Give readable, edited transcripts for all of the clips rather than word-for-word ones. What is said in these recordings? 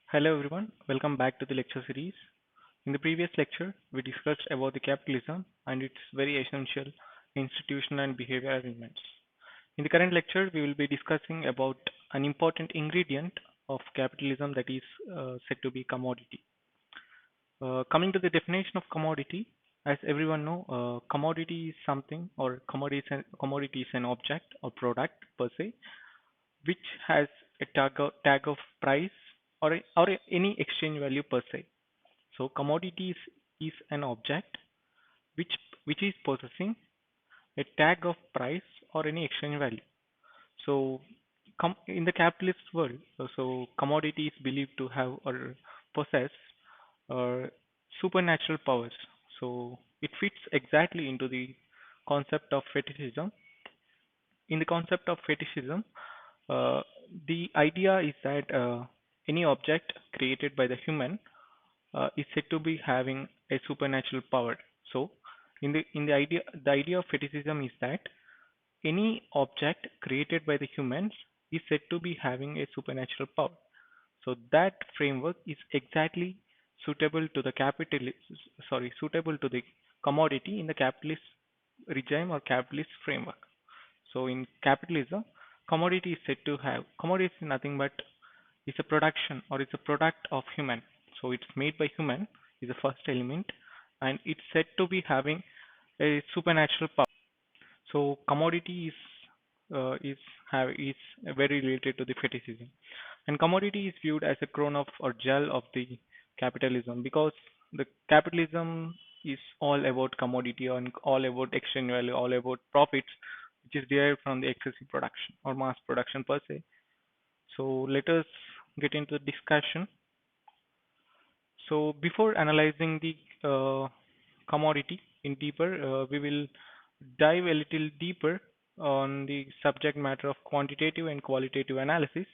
Hello everyone, welcome back to the lecture series. In the previous lecture, we discussed about the capitalism and its very essential institutional and behavioral elements. In the current lecture, we will be discussing about an important ingredient of capitalism that is said to be commodity. Coming to the definition of commodity, as everyone know, commodity is something or commodity is an object or product per se which has a tag of price or any exchange value per se. So commodities is an object which which is possessing a tag of price or any exchange value. So in the capitalist world, so commodity is believed to have or possess uh, supernatural powers. So it fits exactly into the concept of fetishism. In the concept of fetishism, uh, the idea is that any object created by the human is said to be having a supernatural power. So, the idea of fetishism is that any object created by the humans is said to be having a supernatural power. So that framework is exactly suitable to the commodity in the capitalist regime or capitalist framework. So in capitalism, commodity is nothing but it's a production or it's a product of human. So it's made by human is the first element, and it's said to be having a supernatural power. So commodity is very related to the fetishism, and commodity is viewed as a crown of or gel of the capitalism because the capitalism is all about commodity and all about exchange value, all about profits, which is derived from the excessive production or mass production per se. So let us get into the discussion. So before analyzing the commodity in deeper, we will dive a little deeper on the subject matter of quantitative and qualitative analysis,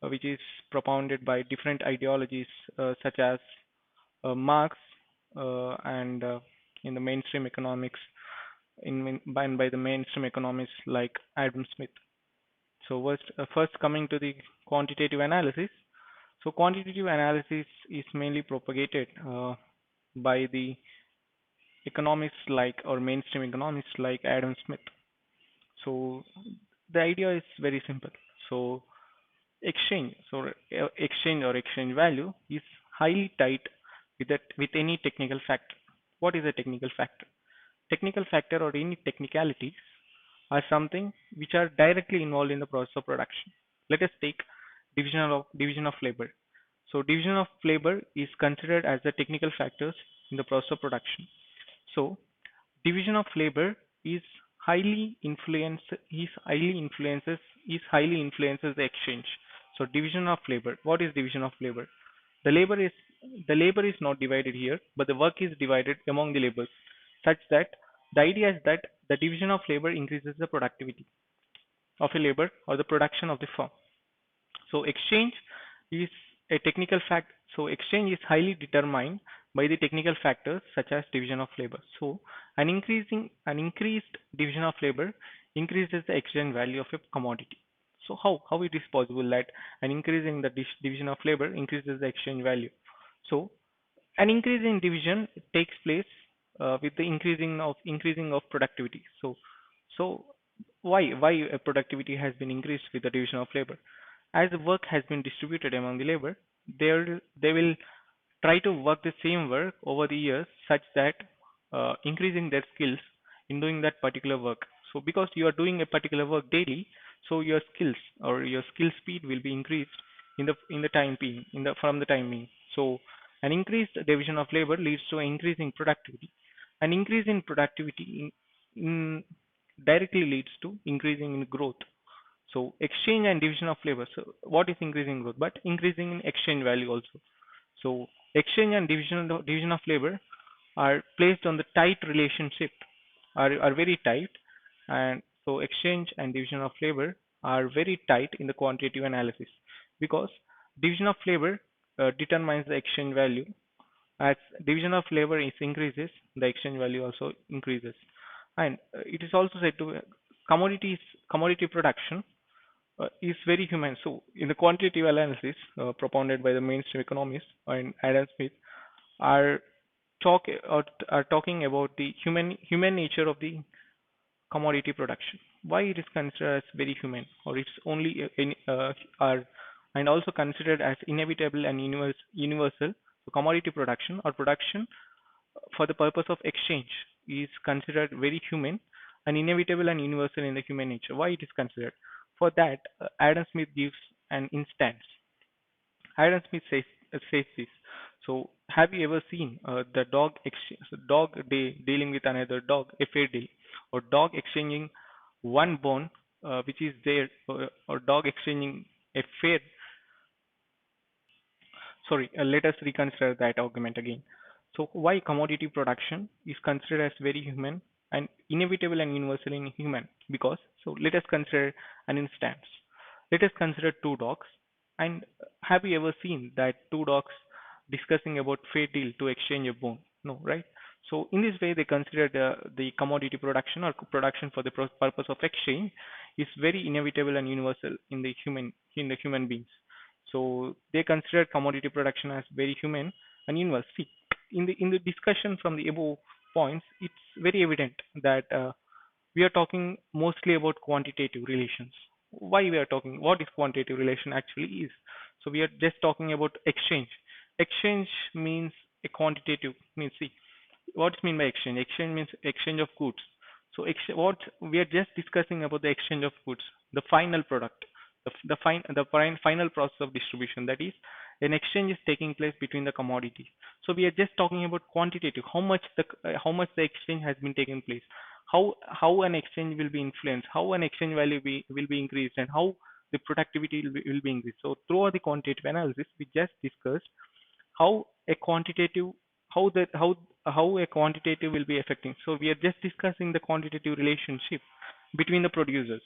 which is propounded by different ideologies such as Marx and in the mainstream economics by the mainstream economists like Adam Smith. So first coming to the quantitative analysis. So quantitative analysis is mainly propagated by the economists like or mainstream economists like Adam Smith. So the idea is very simple. So exchange or exchange value is highly tied with any technical factor. What is a technical factor? Technical factor or any technicalities are something which are directly involved in the process of production. Let us take division of labor. So division of labor is considered as the technical factors in the process of production. So division of labor is highly influences the exchange. So division of labor. What is division of labor? The labor is the labor is not divided here, but the work is divided among the laborers, such that the idea is that the division of labor increases the productivity of a labor or the production of the firm. So exchange is a technical fact. So exchange is highly determined by the technical factors such as division of labor. So an increased division of labor increases the exchange value of a commodity. So how it is possible that an increase in the division of labor increases the exchange value? So an increase in division takes place with the increasing of productivity. So why productivity has been increased with the division of labor? As the work has been distributed among the labor, they will try to work the same work over the years such that increasing their skills in doing that particular work. So because you are doing a particular work daily, so your skills or your skill speed will be increased in the time being in the from the time being. So an increased division of labor leads to an increase in productivity. An increase in productivity in directly leads to increasing in growth. So exchange and division of labor. So what is increasing growth? But increasing in exchange value also. So exchange and division of labor are placed on the tight relationship, are very tight, and so exchange and division of labor are very tight in the quantitative analysis because division of labor determines the exchange value. As division of labor is increases, the exchange value also increases, and it is also said to commodities commodity production is very human. So in the quantitative analysis propounded by the mainstream economists and Adam Smith are talk or are talking about the human nature of the commodity production. Why it is considered as very human, or it's only are and also considered as inevitable and universal. So commodity production or production for the purpose of exchange is considered very human and inevitable and universal in the human nature. Why it is considered? For that, Adam Smith gives an instance. Adam Smith says this. So, have you ever seen the dog exchange, so dog dealing with another dog, a fair deal, or dog exchanging one bone which is there, or dog exchanging a fair Sorry, let us reconsider that argument again. So, why commodity production is considered as very human and inevitable and universal in human? Because, so let us consider an instance. Let us consider two dogs. And have you ever seen that two dogs discussing about fair deal to exchange a bone? No, right? So, in this way, they consider the commodity production or production for the purpose of exchange is very inevitable and universal in the human beings. So they consider commodity production as very human and universal. See, in the discussion from the above points, it's very evident that we are talking mostly about quantitative relations. Why we are talking? What is quantitative relation actually is? So we are just talking about exchange. Exchange means a quantitative means see what's mean by exchange? Exchange means exchange of goods. So what we are just discussing about the exchange of goods, the final product, final process of distribution. That is, an exchange is taking place between the commodities. So we are just talking about quantitative, how much the exchange has been taking place, how an exchange will be influenced, how an exchange value will be increased, and how the productivity will be increased. So throughout the quantitative analysis, we just discussed how a quantitative how that how a quantitative will be affecting. So we are just discussing the quantitative relationship between the producers.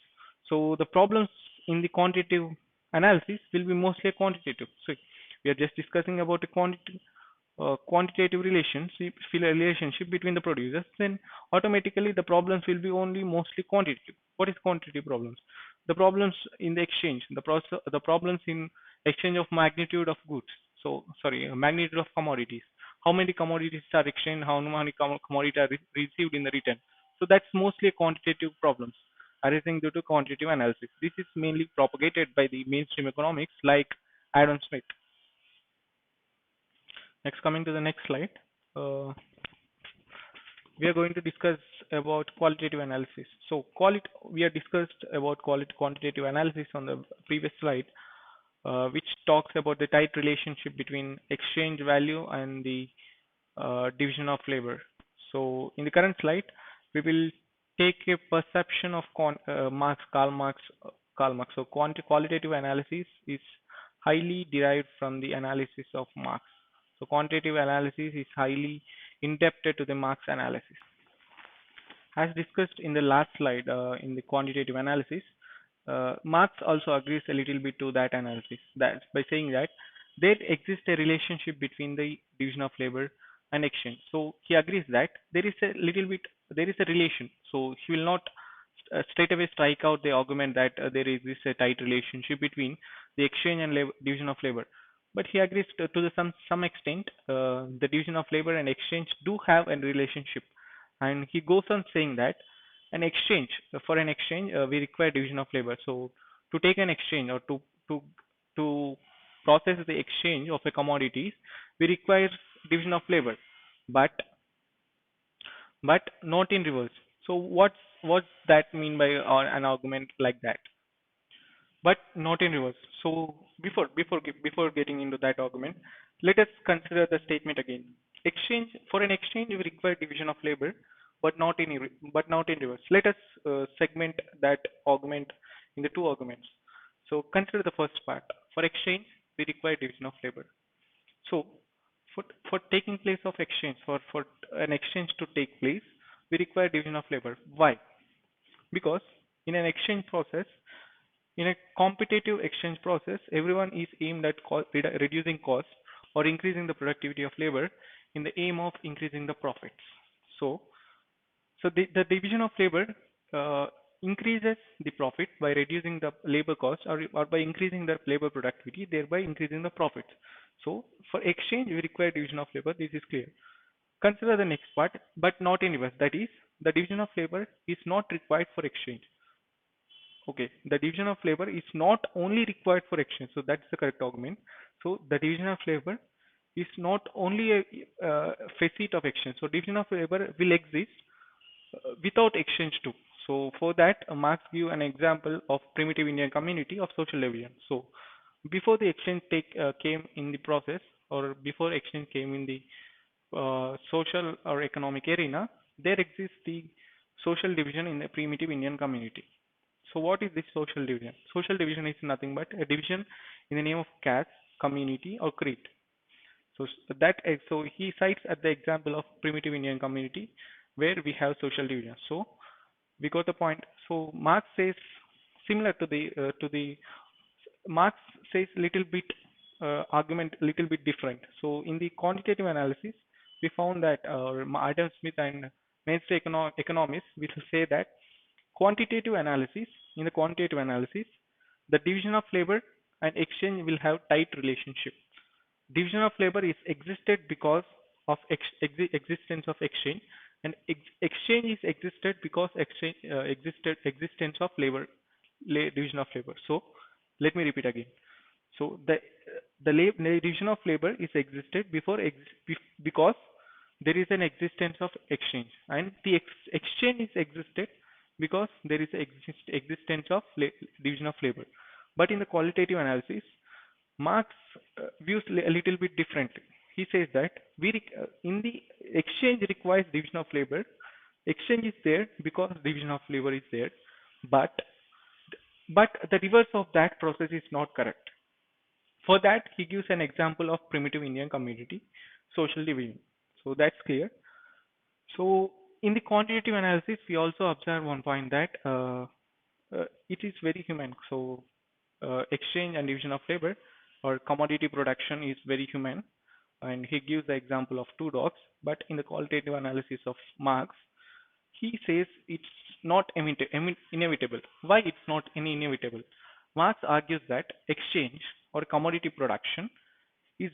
So the problems in the quantitative analysis will be mostly quantitative. So we are just discussing about a quantitative relationship between the producers, then automatically the problems will be only mostly quantitative. What is quantitative problems? The problems in the exchange, the problems in exchange of magnitude of goods. So sorry, magnitude of commodities. How many commodities are exchanged? How many commodities are received in the return? So that's mostly quantitative problems arising due to quantitative analysis. This is mainly propagated by the mainstream economics like Adam Smith. Next, coming to the next slide, uh, we are going to discuss about qualitative analysis. So, we have discussed about quantitative analysis on the previous slide, which talks about the tight relationship between exchange value and the division of labor. So, in the current slide, we will take a perception of Karl Marx. So, qualitative analysis is highly derived from the analysis of Marx. So, quantitative analysis is highly indebted to the Marx analysis. As discussed in the last slide in the quantitative analysis, Marx also agrees a little bit to that analysis. That by saying that there exists a relationship between the division of labor and exchange. So he agrees that there is a relation. So he will not straight away strike out the argument that there exists a tight relationship between the exchange and division of labor. But he agrees to some extent the division of labor and exchange do have a relationship, and he goes on saying that for an exchange we require division of labor. So to take an exchange or to to process the exchange of a commodities, we require division of labor, but not in reverse. So what's that mean by an argument like that? But not in reverse. So before getting into that argument, let us consider the statement again. For an exchange, we require division of labor, but not in reverse. Let us segment that argument in the two arguments. So consider the first part. For exchange, we require division of labor. So for taking place of exchange, for an exchange to take place, we require division of labor. Why? Because in an exchange process, in a competitive exchange process, everyone is aimed at reducing costs or increasing the productivity of labor in the aim of increasing the profits. So, the division of labor uh, increases the profit by reducing the labor cost, or by increasing the labor productivity, thereby increasing the profits. So for exchange, we require division of labor. This is clear. Consider the next part, but not in reverse. That is, the division of labor is not required for exchange. Okay, the division of labor is not only required for exchange. So that's the correct argument. So the division of labor is not only a facet of exchange. So division of labor will exist without exchange too. So for that, Marx give an example of primitive Indian community of social division. So before the exchange came in the process, or before exchange came in the social or economic arena, there exists the social division in the primitive Indian community. So what is this social division? Social division is nothing but a division in the name of caste, community, or creed. So so he cites at the example of primitive Indian community where we have social division. So we got the point. So Marx says similar to the Marx says little bit argument little bit different. So in the quantitative analysis, we found that Adam Smith and mainstream economists will say that quantitative analysis in the quantitative analysis, the division of labor and exchange will have tight relationship. Division of labor is existed because of existence of exchange, and exchange is existed because existence of labor, division of labor. So let me repeat again. So the division of labor is existed because there is an existence of exchange, and the exchange is existed because there is existence of division of labor. But in the qualitative analysis, Marx views a little bit differently. He says that in the exchange requires division of labor. Exchange is there because division of labor is there, but the reverse of that process is not correct. For that, he gives an example of primitive Indian community social division. So that's clear. So in the quantitative analysis, we also observe one point that it is very human. So exchange and division of labor or commodity production is very human. And he gives the example of two dogs. But in the qualitative analysis of Marx, he says it's not inevitable. Why it's not inevitable? Marx argues that exchange or commodity production is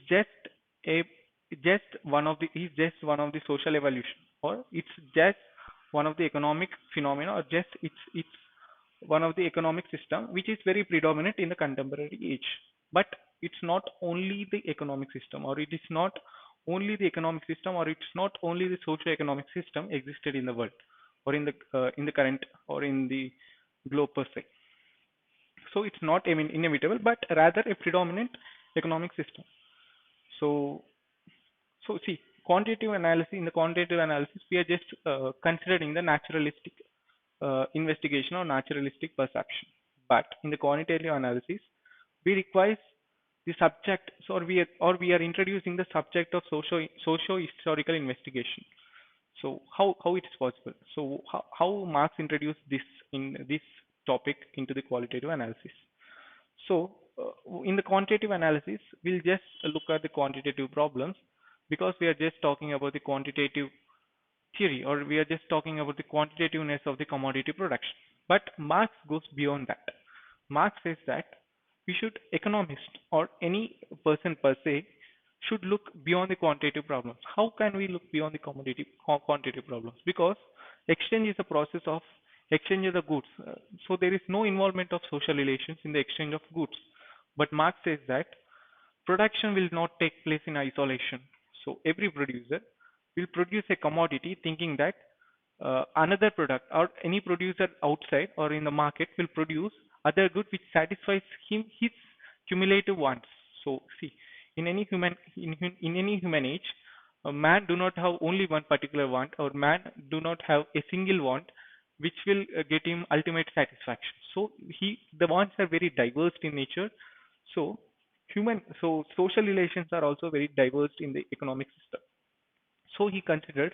a just one of the social evolution, or it's just one of the economic phenomena, or just it's one of the economic system which is very predominant in the contemporary age. But it's not only the economic system, or it is not only the economic system, or it's not only the socio-economic system existed in the world, or in the current, or in the globe per se. So it's not inevitable, but rather a predominant economic system. So see, quantitative analysis, in the quantitative analysis, we are just considering the naturalistic investigation or naturalistic perception. But in the quantitative analysis, we require the subject, so we are introducing the subject of socio historical investigation. So how it is possible? So how Marx introduced this in this topic into the qualitative analysis? So in the quantitative analysis, we'll just look at the quantitative problems, because we are just talking about the quantitative theory, or we are just talking about the quantitativeness of the commodity production. But Marx goes beyond that. Marx says that economist or any person per se should look beyond the quantitative problems. How can we look beyond the quantitative problems? Because exchange is a process of exchange of the goods. So there is no involvement of social relations in the exchange of goods. But Marx says that production will not take place in isolation. So every producer will produce a commodity thinking that another product, or any producer outside or in the market will produce other good which satisfies his cumulative wants. So see, in any human age, a man do not have only one particular want, or man do not have a single want which will get him ultimate satisfaction. So the wants are very diverse in nature. So social relations are also very diverse in the economic system. So he considers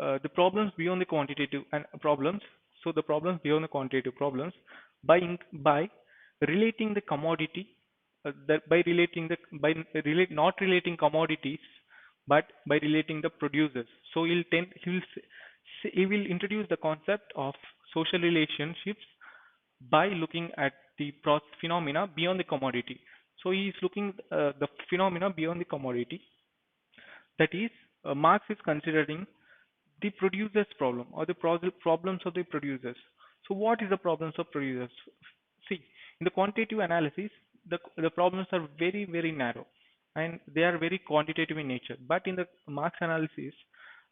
the problems beyond the quantitative and problems. So the problems beyond the quantitative problems by relating the commodity, not relating commodities, but by relating the producers. So he will introduce the concept of social relationships by looking at the phenomena beyond the commodity. So he is looking the phenomena beyond the commodity. That is, Marx is considering the producer's problem or the problems of the producers. So what is the problems of producers? See, in the quantitative analysis, the problems are very, very narrow and they are very quantitative in nature. But in the Marx analysis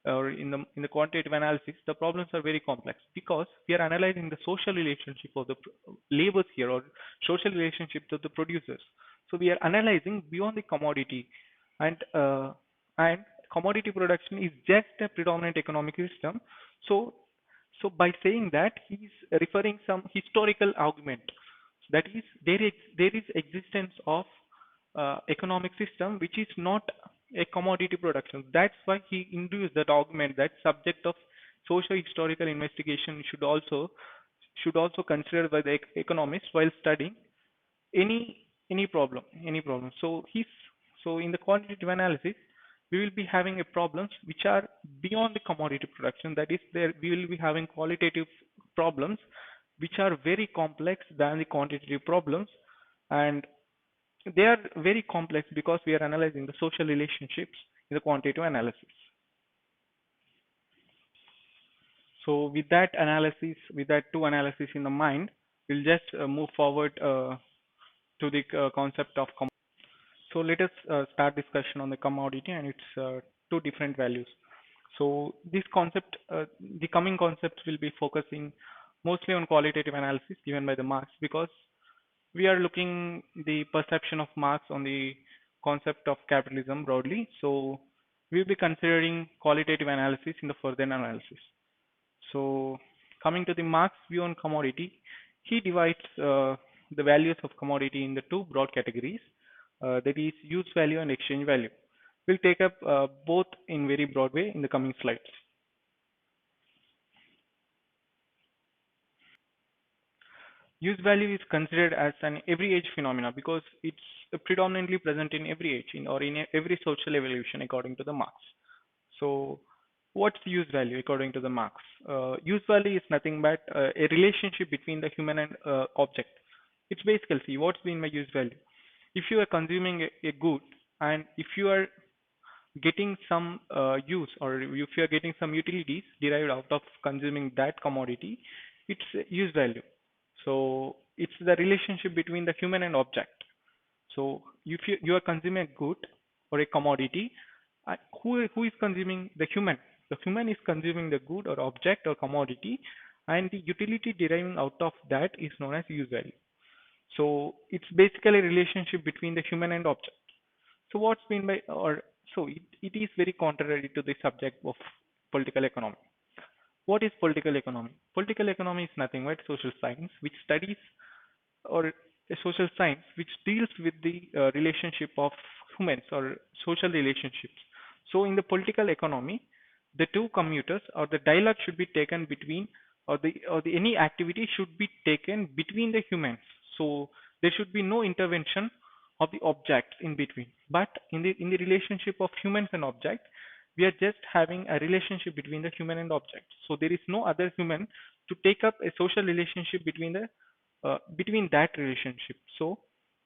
or in the quantitative analysis, the problems are very complex because we are analyzing the social relationship of the labors here or social relationship to the producers. So we are analyzing beyond the commodity and commodity production is just a predominant economic system. So, so by saying that, he's referring some historical argument. That is, there is existence of economic system which is not a commodity production. That's why he introduced that argument that subject of social historical investigation should also considered by the economists while studying any problem. So in the quantitative analysis, we will be having a problems which are beyond the commodity production. That is, there we will be having qualitative problems which are very complex than the quantitative problems, and they are very complex because we are analyzing the social relationships in the quantitative analysis. So with that analysis, with that two analysis in the mind, we'll just move forward to the concept of commodity. So let us start discussion on the commodity and its two different values. So this concept, the coming concepts will be focusing mostly on qualitative analysis given by the Marx because we are looking the perception of Marx on the concept of capitalism broadly. So we'll be considering qualitative analysis in the further analysis. So coming to the Marx view on commodity, he divides the values of commodity in the two broad categories, that is use value and exchange value. We'll take up both in very broad way in the coming slides. Use value is considered as an every age phenomena because it's predominantly present in every age or in every social evolution according to the Marx. So what's use value according to the Marx? Use value is nothing but a relationship between the human and object. It's basically, see, what's mean by use value? If you are consuming a good and if you are getting some use or if you are getting some utilities derived out of consuming that commodity, it's use value. So it's the relationship between the human and object. So if you are consuming a good or a commodity, who is consuming? The human. The human is consuming the good or object or commodity, and the utility deriving out of that is known as use value. So it's basically a relationship between the human and object. So what's mean by or so it is very contrary to the subject of political economy. What is political economy? Political economy is nothing but social science which studies or a social science which deals with the relationship of humans or social relationships. So in the political economy, the two commuters or the dialogue should be taken between or the any activity should be taken between the humans. So there should be no intervention of the objects in between. But in the relationship of humans and objects, we are just having a relationship between the human and object. So there is no other human to take up a social relationship between that relationship. So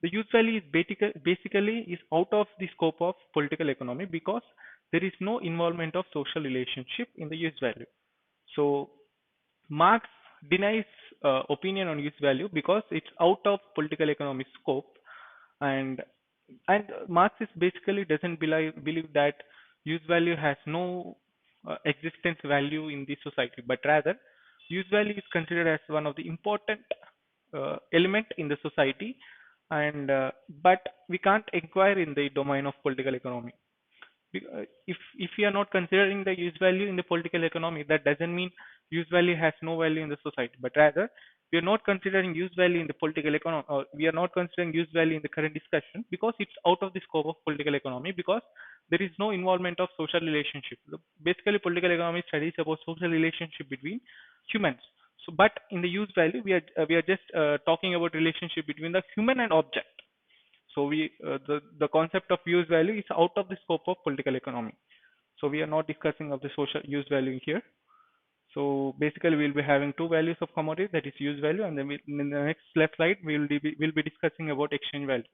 the use value is basically is out of the scope of political economy because there is no involvement of social relationship in the use value. So Marx denies opinion on use value because it's out of political economy scope, and and Marxist basically doesn't believe that use value has no existence value in the society, but rather use value is considered as one of the important element in the society, and but we can't inquire in the domain of political economy. If we are not considering the use value in the political economy, that doesn't mean use value has no value in the society, but rather we are not considering use value in the political economy, or we are not considering use value in the current discussion because it's out of the scope of political economy because there is no involvement of social relationship. Basically, political economy studies about social relationship between humans. So, but in the use value, we are just talking about relationship between the human and object. So the concept of use value is out of the scope of political economy. So we are not discussing of the social use value here. So basically, we'll be having two values of commodity, that is use value, and then in the next left slide, we'll be discussing about exchange value.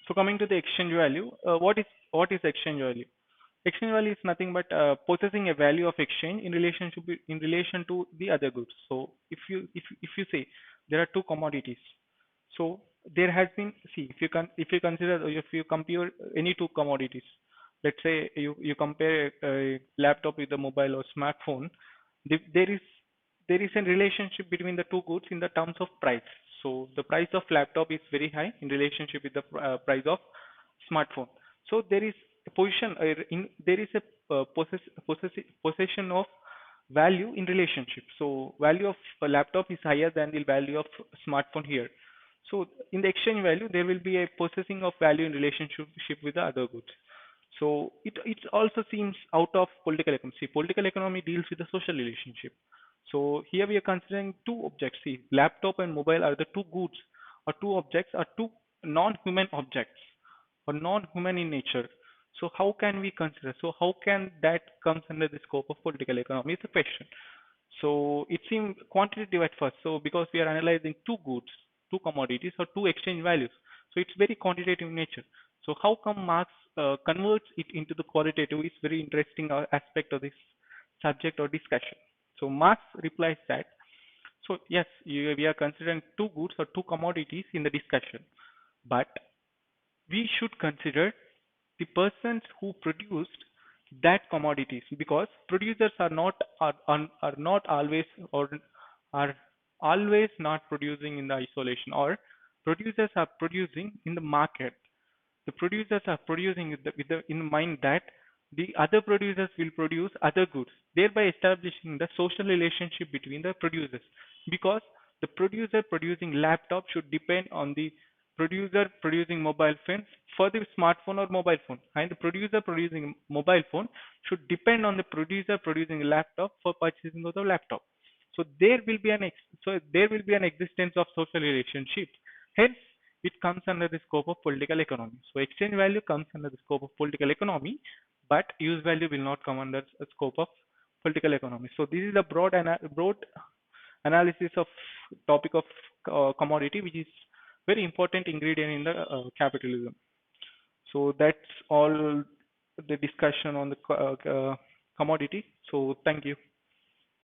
So coming to the exchange value, what is exchange value? Exchange value is nothing but possessing a value of exchange in relation to the other goods. So if you say there are two commodities, so there has been, see, if you consider, if you compare any two commodities, let's say you compare a laptop with a mobile or smartphone, the- there is there is a relationship between the two goods in the terms of price. So the price of laptop is very high in relationship with the price of smartphone. So there is a position, there is a possession of value in relationship. So value of a laptop is higher than the value of smartphone here. So in the exchange value, there will be a possessing of value in relationship with the other goods. So it also seems out of political economy. See, political economy deals with the social relationship. So here we are considering two objects. See, laptop and mobile are the two goods, or two objects, or two non-human objects, or non-human in nature. So how can we consider? So how can that comes under the scope of political economy is the question. So it seemed quantitative at first. So because we are analyzing two goods, two commodities, or two exchange values, so it's very quantitative in nature. So how come Marx converts it into the qualitative is very interesting aspect of this subject or discussion. So Marx replies that, so yes, we are considering two goods or two commodities in the discussion, but we should consider the persons who produced that commodities, because producers are not always, or are always not producing in the isolation, or producers are producing in the market. The producers are producing in mind that the other producers will produce other goods, thereby establishing the social relationship between the producers. Because the producer producing laptop should depend on the producer producing mobile phones for the smartphone or mobile phone, and the producer producing mobile phone should depend on the producer producing a laptop for purchasing of the laptop. So there will be an existence of social relationships. Hence, it comes under the scope of political economy. So exchange value comes under the scope of political economy, but use value will not come under the scope of political economy. So this is a broad analysis of topic of commodity, which is very important ingredient in the capitalism. So that's all the discussion on the commodity. So thank you.